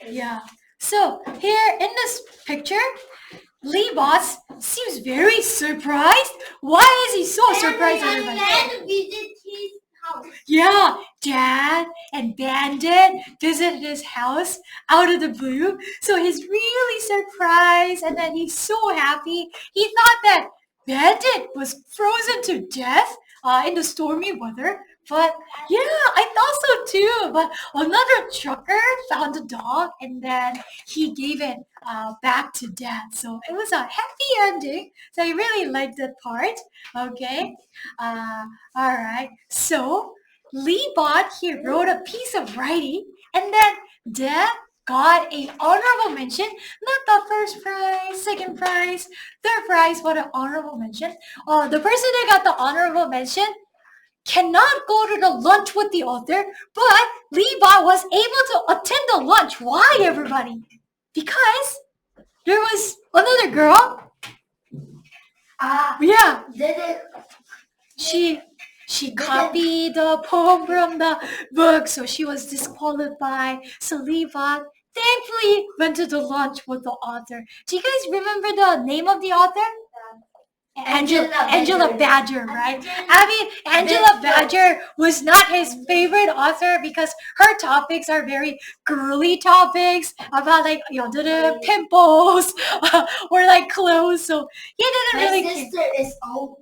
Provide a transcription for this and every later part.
Yeah. So here in this picture, Lee Boss seems very surprised. Why is he so surprised, everybody? And visit his house. Yeah, Dad and Bandit visited his house out of the blue. So he's really surprised and then he's so happy. He thought that Bandit was frozen to death in the stormy weather. But yeah, I thought so too. But another trucker found the dog and then he gave it back to Dad. So it was a happy ending. So I really liked that part. Okay. All right. So Lee Bot, he wrote a piece of writing and then Dad got a honorable mention, not the first prize, second prize, third prize, but an honorable mention. The person that got the honorable mention cannot go to the lunch with the author, but Lee Bot was able to attend the lunch. Why, everybody? Because there was another girl. Yeah. She copied the poem from the book, so she was disqualified. So Lee Bot thankfully went to the lunch with the author. Do you guys remember the name of the author? Angela Badger, right? I mean, Angela Badger was not his favorite author because her topics are very girly topics about like pimples or like clothes. So he didn't really. My sister is old.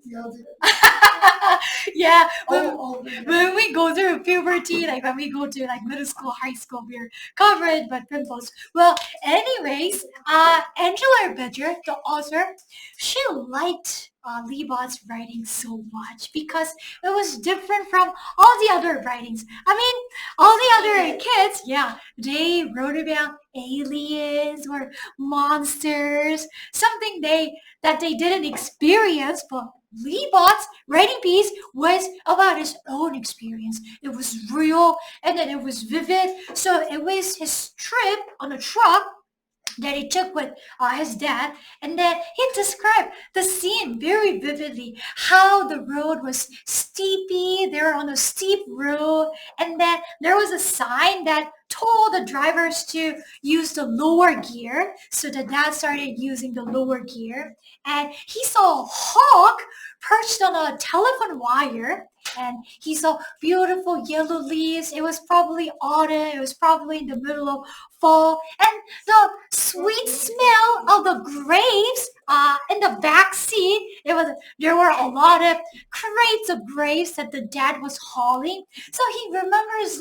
Yeah, when we go through puberty, like when we go to like middle school, high school, we're covered by pimples. Well, anyways, Angela Badger, the author, she liked Lee Bot's writing so much because it was different from all the other writings. I mean, all the other kids, yeah, they wrote about aliens or monsters, something that they didn't experience, but Lee Bot's writing piece was about his own experience. It was real and then it was vivid. So it was his trip on a truck that he took with his dad, and then he described the scene very vividly, how the road was steepy, they were on a steep road, and then there was a sign that told the drivers to use the lower gear, so the dad started using the lower gear, and he saw a hawk perched on a telephone wire, and he saw beautiful yellow leaves. It was probably autumn, it was probably in the middle of fall, and the sweet smell of the grapes in the back seat. There were a lot of crates of grapes that the dad was hauling. So he remembers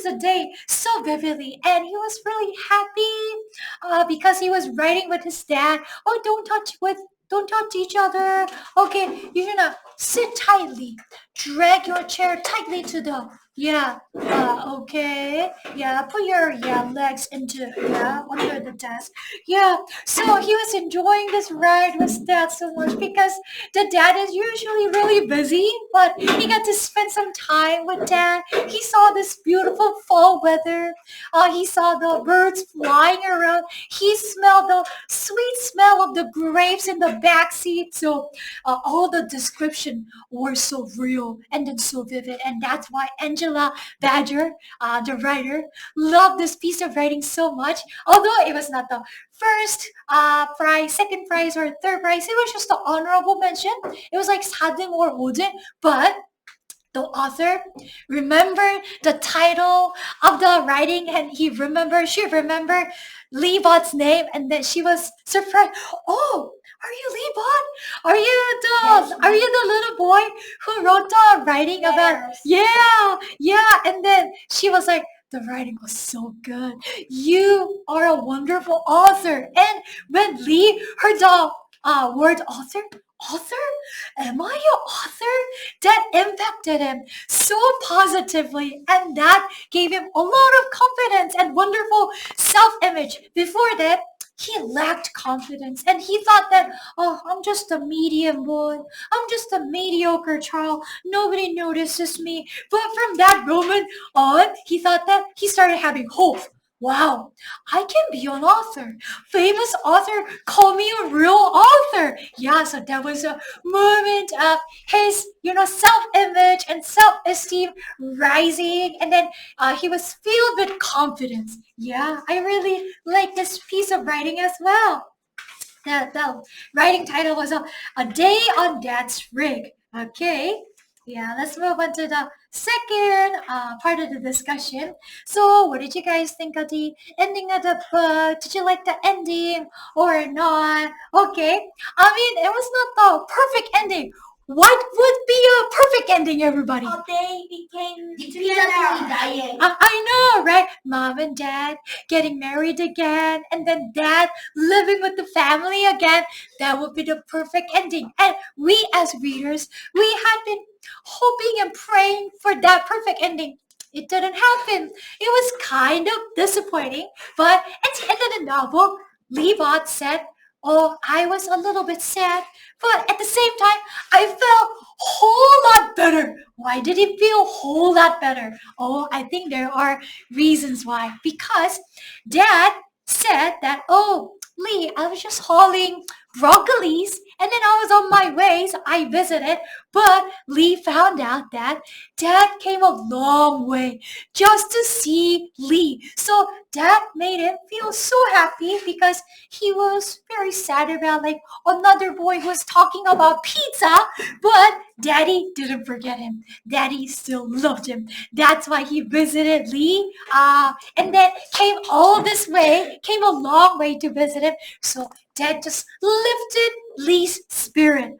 the day so vividly, and he was really happy because he was writing with his dad. Oh, don't touch each other. Okay, you're gonna sit tightly. Drag your chair tightly to the okay. Yeah, put your legs into under the desk. Yeah. So he was enjoying this ride with dad so much because the dad is usually really busy, but he got to spend some time with dad. He saw this beautiful fall weather. He saw the birds flying around. He smelled the sweet smell of the grapes in the back seat. So all the description were so real and then so vivid, and that's why Angela Badger, the writer, loved this piece of writing so much. Although it was not the first prize, second prize, or third prize, it was just the honorable mention. It was like 4등 or 5등, but the author remembered the title of the writing, and she remembered Lee Bot's name, and then she was surprised. Oh, are you Lee Bot? Are you the little boy who wrote the writing about? Yeah. And then she was like, the writing was so good. You are a wonderful author. And when Lee heard the word author, am I your author? That impacted him so positively, and that gave him a lot of confidence and wonderful self-image. Before that, he lacked confidence and he thought that, oh, I'm just a medium boy. I'm just a mediocre child. Nobody notices me. But from that moment on, he thought that he started having hope. wow, I can be an author. Famous author, call me a real author. Yeah, so that was a moment of his, self-image and self-esteem rising. And then he was filled with confidence. Yeah, I really like this piece of writing as well. The writing title was a Day on Dad's Rig. Okay. Yeah, let's move on to the second part of the discussion. So, what did you guys think of the ending of the book? Did you like the ending or not? Okay. I mean, it was not the perfect ending. What would be a perfect ending, everybody? Oh, they became together. Dying. I know, right? Mom and dad getting married again, and then dad living with the family again. That would be the perfect ending. And we as readers, we had been hoping and praying for that perfect ending. It didn't happen. It was kind of disappointing. But at the end of the novel, Levi said, oh, I was a little bit sad, but at the same time, I felt a whole lot better. Why did it feel a whole lot better? Oh, I think there are reasons why. Because Dad said that, oh, Lee, I was just hauling broccolis and then I was on my way, so I visited. But Lee found out that Dad came a long way just to see Lee. So Dad made him feel so happy because he was very sad about like another boy who was talking about pizza, but Daddy didn't forget him. Daddy still loved him. That's why he visited Lee, and then came all this way, came a long way to visit him. So Dad just lifted Lee's spirit.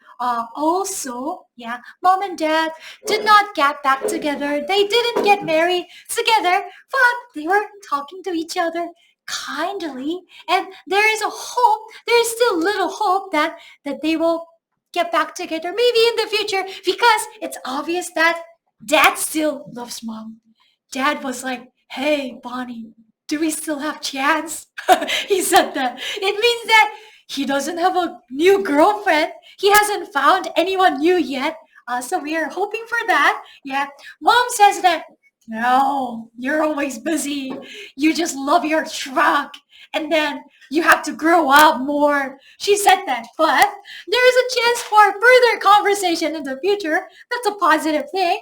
Also, yeah, Mom and Dad did not get back together. They didn't get married together, but they were talking to each other kindly. And there is a hope, there is still little hope that they will get back together maybe in the future, because it's obvious that Dad still loves Mom. Dad was like, hey, Bonnie, do we still have chance? He said that. It means that he doesn't have a new girlfriend. He hasn't found anyone new yet. So we are hoping for that. Yeah. Mom says that, no, you're always busy. You just love your truck. And then you have to grow up more. She said that. But there is a chance for further conversation in the future. That's a positive thing.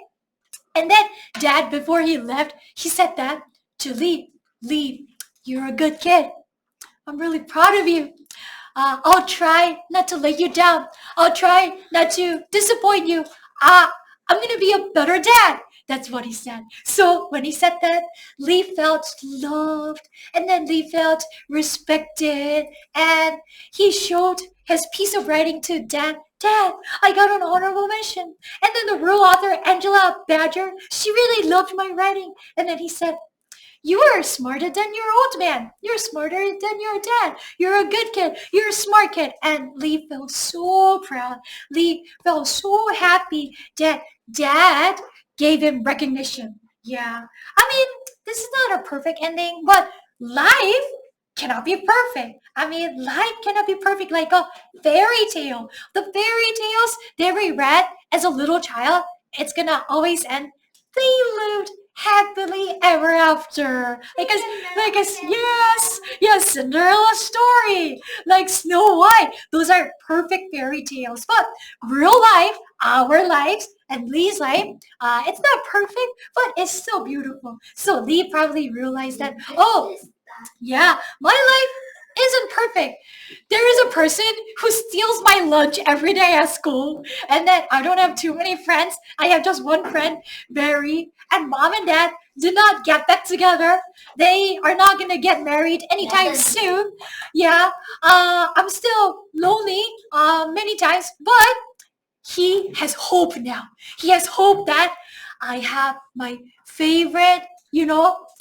And then Dad, before he left, he said that to Lee. Lee, you're a good kid. I'm really proud of you. I'll try not to let you down. I'll try not to disappoint you. I'm going to be a better dad. That's what he said. So when he said that, Lee felt loved, and then Lee felt respected, and he showed his piece of writing to Dad. Dad, I got an honorable mention. And then the real author, Angela Badger, she really loved my writing. And then he said, you are smarter than your old man. You're smarter than your dad. You're a good kid. You're a smart kid. And Lee felt so proud. Lee felt so happy that Dad gave him recognition. Yeah. I mean, this is not a perfect ending, but life cannot be perfect. I mean, life cannot be perfect like a fairy tale. The fairy tales that we read as a little child, it's gonna always end. They lived happily ever after. Yes, Cinderella story, like Snow White. Those are perfect fairy tales. But real life, our lives, and Lee's life, it's not perfect, but it's still beautiful. So Lee probably realized that, oh, yeah, my life isn't perfect. There is a person who steals my lunch every day at school, and then I don't have too many friends. I have just one friend, Barry, and Mom and Dad did not get back together. They are not gonna get married anytime soon. Yeah, I'm still lonely many times, but he has hope now. He has hope that I have my favorite,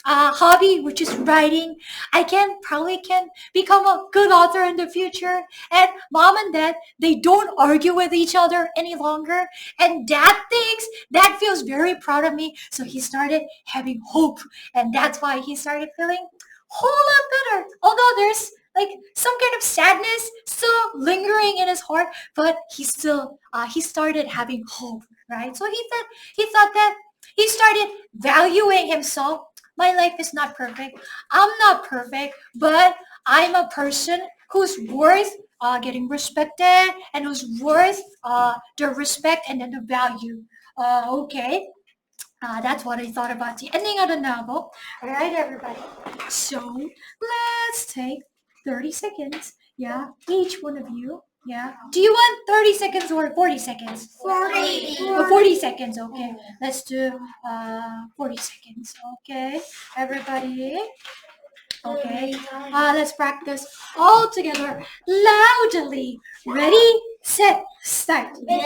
hobby, which is writing. I probably can become a good author in the future. And Mom and Dad, they don't argue with each other any longer. And Dad feels very proud of me. So he started having hope. And that's why he started feeling a whole lot better. Although there's like some kind of sadness still lingering in his heart, but he started having hope, right? So he thought that he started valuing himself my life is not perfect. I'm not perfect, but I'm a person who's worth getting respected and who's worth the respect and then the value. Okay. That's what I thought about the ending of the novel. All right, everybody. So let's take 30 seconds. Yeah, each one of you. Yeah. Do you want 30 seconds or 40 seconds? 40. 40 seconds. Okay. Let's do 40 seconds. Okay, everybody. Okay. Let's practice all together loudly. Ready, set, start. Well,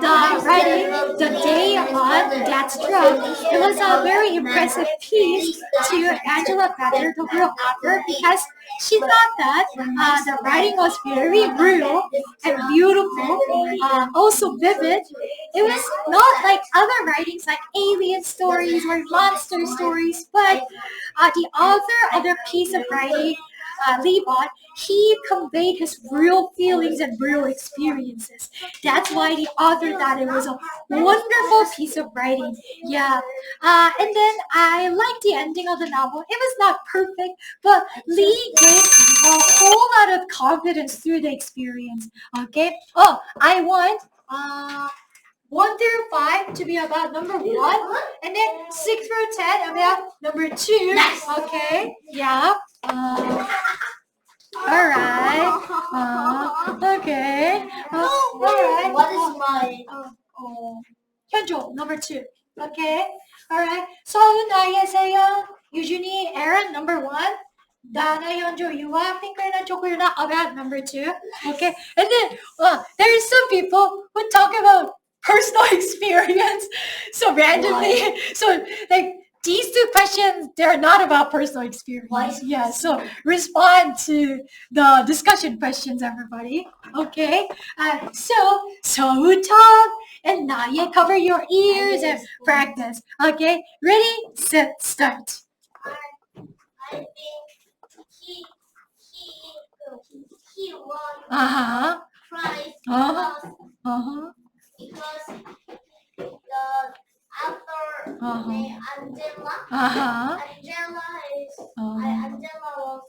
the writing, the day on Dad's Drug, it was a very impressive piece to Angela Badger, the real author, because she thought that the writing was very real and beautiful, also vivid. It was not like other writings like alien stories or monster stories, but the author of the piece of writing, Levon, he conveyed his real feelings and real experiences. That's why the author thought it was a wonderful piece of writing. Yeah. And then I liked the ending of the novel. It was not perfect, but Lee gave a whole lot of confidence through the experience. Okay. Oh, I want 1 through 5 to be about number 1, and then 6 through 10 about number 2. Nice. Okay. Yeah. All right. Okay. All right. What is mine? 현조, number 2. Okay. All right. 서은, 나예세영, 유준이, Aaron, number 1. Dana, Hyunjo, Yuwa, Pinkerna, Chokurna, about number 2. Okay. And then there are some people who talk about personal experience so randomly. Why? So like these 2 questions, they're not about personal experience. Why? Yeah, so respond to the discussion questions, everybody. Okay. So talk and Naye, cover your ears and practice. Okay. Ready, set, start. I think he won Uh-huh. prize Uh-huh. because the author named Angela. Uh-huh. Angela was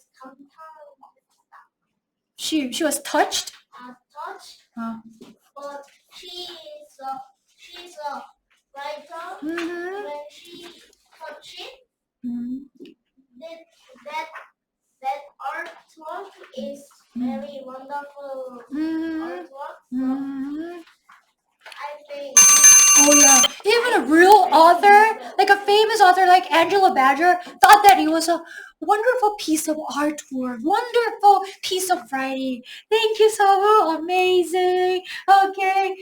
She was touched. touched, Uh, but she's a writer. mm-hmm. When she touched it, Mm-hmm. that artwork is very wonderful Mm-hmm. artwork. So Mm-hmm. I think Oh yeah, even a real author, like a famous author like Angela Badger, thought that it was a wonderful piece of artwork, wonderful piece of writing. Thank you, so amazing. Okay,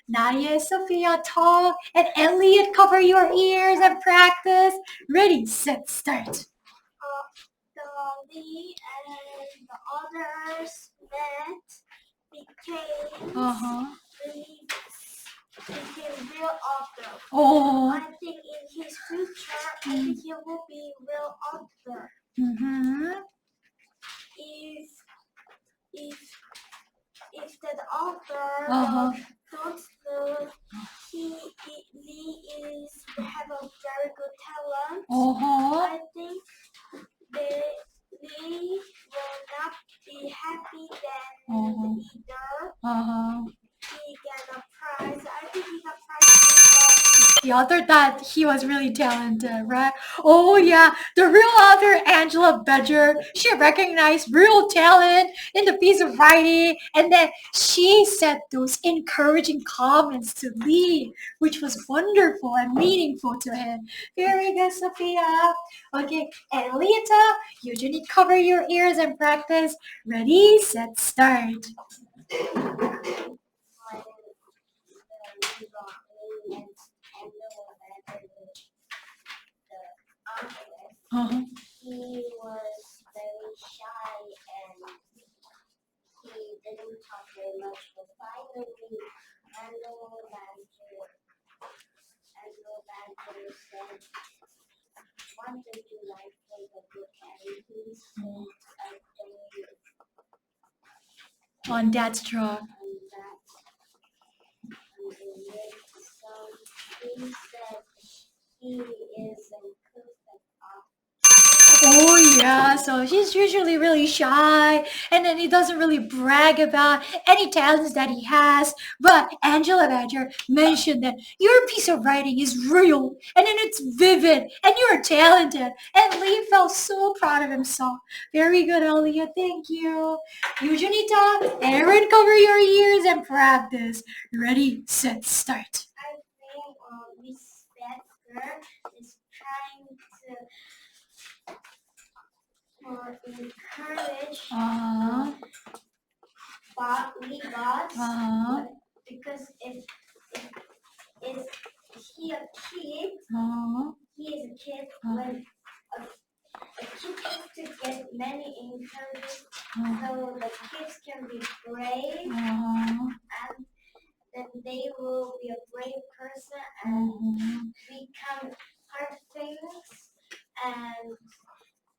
Naya, Sophia, talk, and Elliot, cover your ears and practice. Ready, set, start. Lee and the others became real author. Oh. I think in his future, I think he will be real author. Mm-hmm. If that author thought that Lee have a very good talent, I think Lee will not be happy then either. He got a prize. I think he got prize. The author thought he was really talented, right? Oh yeah, the real author Angela Badger, she recognized real talent in the piece of writing, and then she said those encouraging comments to Lee, which was wonderful and meaningful to him. Very good, Sophia. Okay, and Lita, you do need to cover your ears and practice. Ready, set, start. He was very shy and he didn't talk very much, but finally Angelo Badger said, "What did you like for the book?" And he said, "I don't." On Dad's Drug. He said he is encouraging Yeah, so he's usually really shy, and then he doesn't really brag about any talents that he has. But Angela Badger mentioned that your piece of writing is real, and then it's vivid, and you're talented. And Lee felt so proud of himself. Very good, Aliyah. Thank you. Eugenia, Aaron, cover your ears and practice. Ready, set, start. I think Miss Becker is trying to encourage Lee Boss because if he a kid, he is a kid when a kid needs to get many encouragements so the kids can be brave and then they will be a brave person and become hard things and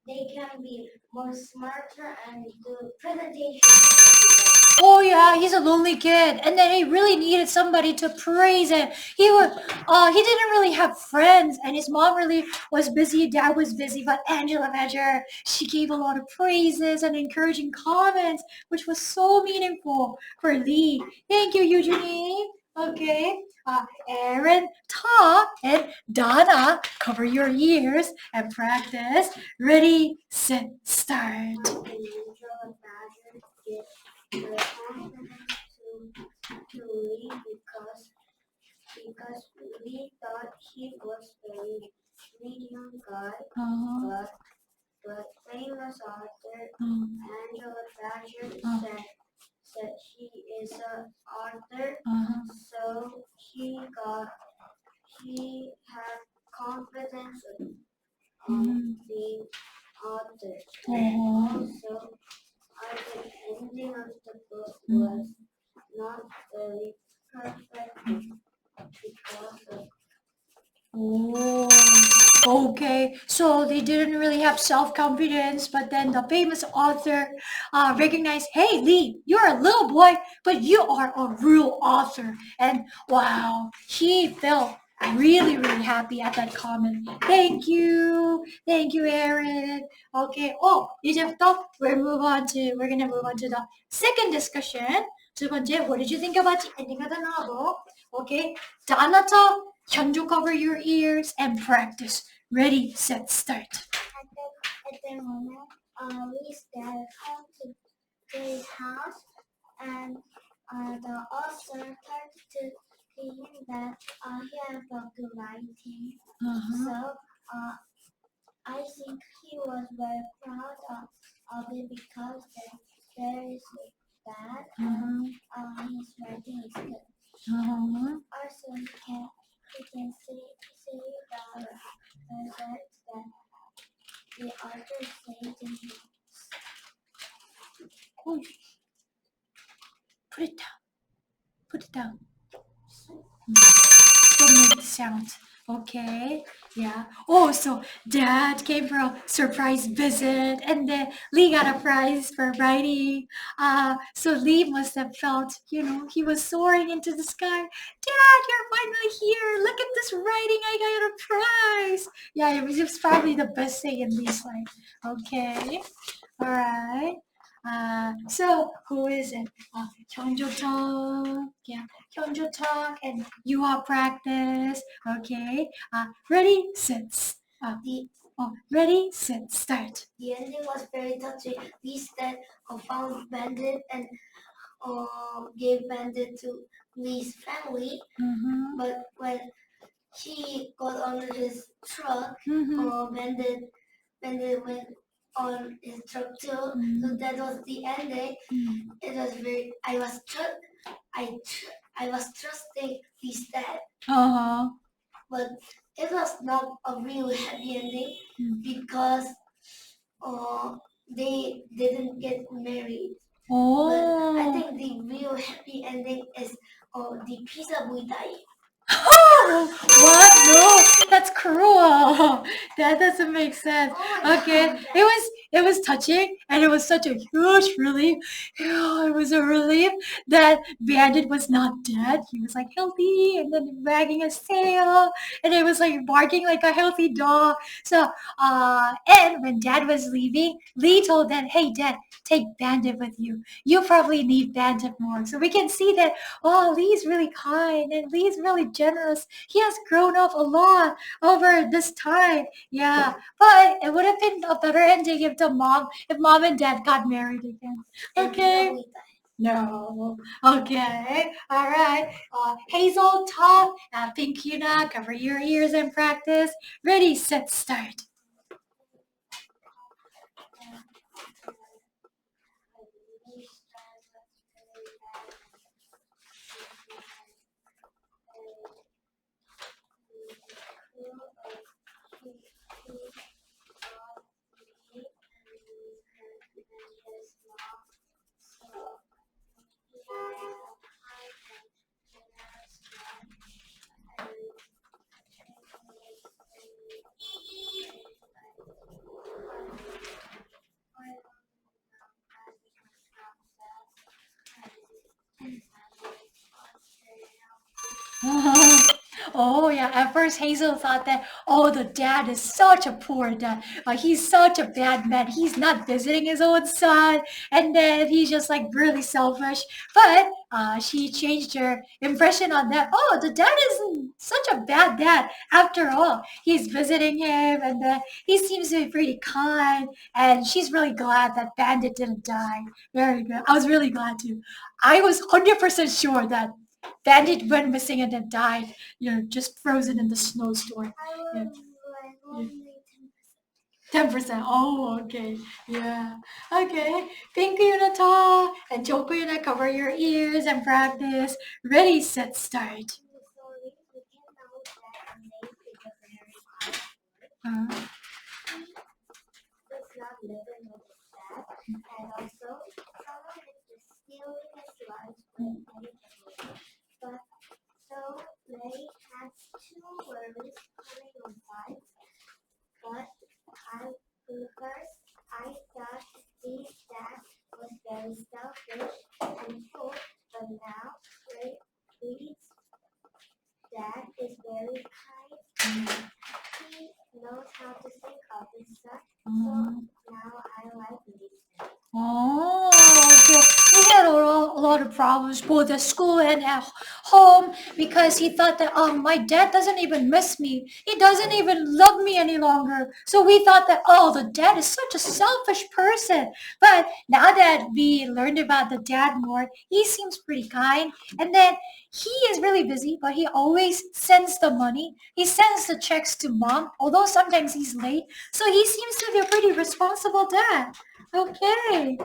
they can be more smarter and do presentations. Oh yeah, he's a lonely kid, and then he really needed somebody to praise him. He didn't really have friends, and his mom really was busy, dad was busy, but Angela Badger, she gave a lot of praises and encouraging comments, which was so meaningful for Lee. Thank you, Eugenie. Okay, Aaron, Ta, and Donna, cover your ears and practice. Ready, set, start. The confidence to Lee because we thought he was very medium guy, but famous author Angela Badger said he is an author, so he had confidence on being author. Also, the ending of the book was not very perfect because of. Oh, okay. So they didn't really have self-confidence, but then the famous author recognized, hey, Lee, you're a little boy, but you are a real author. And wow, he felt really, really happy at that comment. Thank you. Thank you, Aaron. Okay. Oh, 이제부터 we're gonna move on to the second discussion. 두 번째, what did you think about the ending of the novel? Okay. Donata, Hyunju, cover your ears and practice. Ready, set, start. At the moment, Lee's dad come to his house, and the author told to him that he has a good writing. So I think he was very proud of it because there is bad and his writing is good. Also, he can see the result that the author said to him. Put it down. Put it down. Don't make the sound. Okay. Yeah. Oh, so Dad came for a surprise visit, and then Lee got a prize for writing. So Lee must have felt, he was soaring into the sky. Dad, you're finally here. Look at this writing. I got a prize. Yeah, it was probably the best thing in Lee's life. Okay. All right. So who is it? Hyunjo talk. Yeah, Hyunjo talk and you are practice. Okay. Ready, set. Ready, set, start. The ending was very touching. Lee's dad found Bandit and gave Bandit to Lee's family. But when he got on his truck, Bandit went on his truck too. So that was the ending. It was very. I was trusting Lee's dad. But it was not a real happy ending because they didn't get married. But I think the real happy ending is the pizza boy dying. What? No, that's cruel. That doesn't make sense. Okay, it was touching, and it was such a huge relief. It was a relief that Bandit was not dead. He was like healthy, and then wagging his tail, and it was like barking like a healthy dog. So, and when Dad was leaving, Lee told Dad, "Hey, Dad, take Bandit with you. You probably need Bandit more." So we can see that, oh, Lee's really kind and Lee's really generous. He has grown up a lot over this time. Yeah, but it would have been a better ending if mom and dad got married again. Okay. No. Okay. All right. Hazel, talk. Pink Yuna, cover your ears and practice. Ready, set, start. Oh yeah, at first Hazel thought that, oh, the dad is such a poor dad. He's such a bad man. He's not visiting his own son, and then he's just like really selfish. But she changed her impression on that. Oh, the dad isn't such a bad dad after all. He's visiting him, and then he seems to be pretty kind. And she's really glad that Bandit didn't die. Very good. I was really glad too. I was 100% sure that Bandit went missing and then died, just frozen in the snowstorm. I Yeah. was like only 10%. Oh, okay. Yeah. Okay. Pink Unita and Choco Unita, cover your ears and practice. Ready, set, start. 10%. So we can know that Nate is a very hard Uh, does not living with his dad, and also someone is just stealing his lunch with anything. But so Ray has two worries coming on sides. But first I thought his dad was very selfish and cruel, but now Ray's dad is very kind. He knows how to think of his son, so now I like Ray's dad. Oh, okay. We had a lot of problems both at school and at home because he thought that, oh, my dad doesn't even miss me. He doesn't even love me any longer. So we thought that, oh, the dad is such a selfish person. But now that we learned about the dad more, he seems pretty kind. And then he is really busy, but he always sends the money. He sends the checks to mom, although sometimes he's late. So he seems to be a pretty responsible dad. Okay.